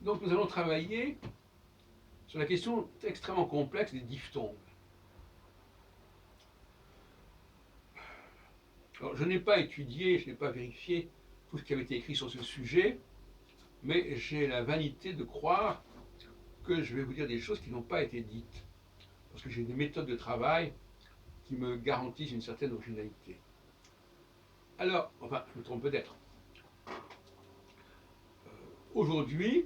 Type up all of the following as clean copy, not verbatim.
Donc nous allons travailler sur la question extrêmement complexe des diphtongues. Alors, je n'ai pas étudié, je n'ai pas vérifié tout ce qui avait été écrit sur ce sujet, mais j'ai la vanité de croire que je vais vous dire des choses qui n'ont pas été dites, parce que j'ai des méthodes de travail qui me garantissent une certaine originalité. Alors, enfin, je me trompe peut-être. Aujourd'hui,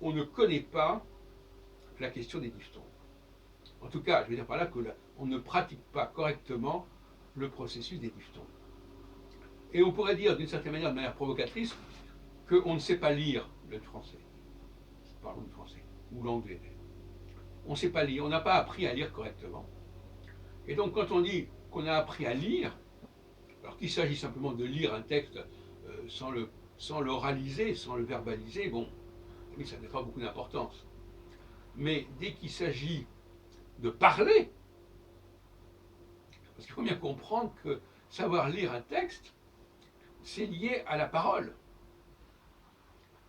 on ne connaît pas la question des diphtongues. En tout cas, je veux dire par là qu'on ne pratique pas correctement le processus des diphtongues. Et on pourrait dire d'une certaine manière, de manière provocatrice, qu'on ne sait pas lire le français. Parlons du français, ou l'anglais. On ne sait pas lire, on n'a pas appris à lire correctement. Et donc quand on dit qu'on a appris à lire, alors qu'il s'agit simplement de lire un texte sans l'oraliser, sans le verbaliser, bon, oui, ça n'a pas beaucoup d'importance. Mais dès qu'il s'agit de parler, parce qu'il faut bien comprendre que savoir lire un texte, c'est lié à la parole.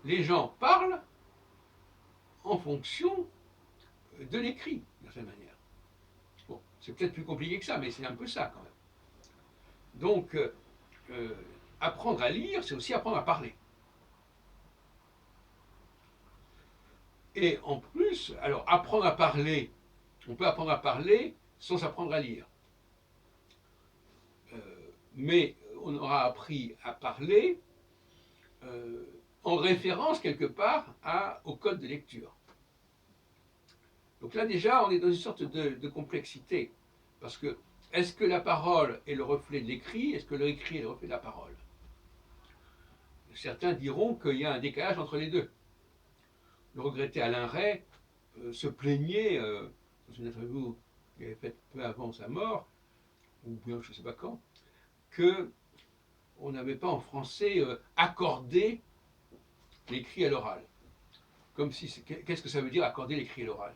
Les gens parlent en fonction de l'écrit, d'une certaine manière. Bon, c'est peut-être plus compliqué que ça, mais c'est un peu ça quand même. Donc, apprendre à lire, c'est aussi apprendre à parler. Et en plus, alors apprendre à parler, on peut apprendre à parler sans apprendre à lire. Mais on aura appris à parler en référence quelque part au code de lecture. Donc là déjà, on est dans une sorte de complexité. Parce que est-ce que la parole est le reflet de l'écrit? Est-ce que l'écrit est le reflet de la parole? Certains diront qu'il y a un décalage entre les deux. Le regretté Alain Ray se plaignait, dans une interview qu'il avait faite peu avant sa mort, ou bien je ne sais pas quand, qu'on n'avait pas en français accordé l'écrit à l'oral. Comme si, qu'est-ce que ça veut dire accorder l'écrit à l'oral?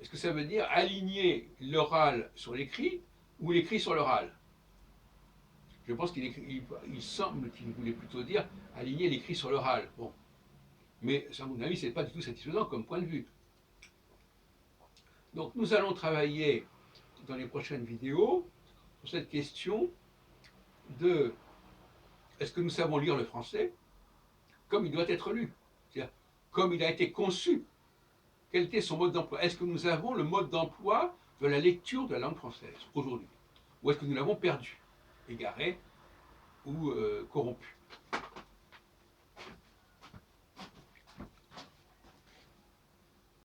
Est-ce que ça veut dire aligner l'oral sur l'écrit ou l'écrit sur l'oral? Je pense qu'il semble qu'il voulait plutôt dire aligner l'écrit sur l'oral. Bon. Mais à mon avis, ce n'est pas du tout satisfaisant comme point de vue. Donc nous allons travailler dans les prochaines vidéos sur cette question de est-ce que nous savons lire le français comme il doit être lu? C'est-à-dire comme il a été conçu. Quel était son mode d'emploi? Est-ce que nous avons le mode d'emploi de la lecture de la langue française aujourd'hui? Ou est-ce que nous l'avons perdu, égaré ou corrompu?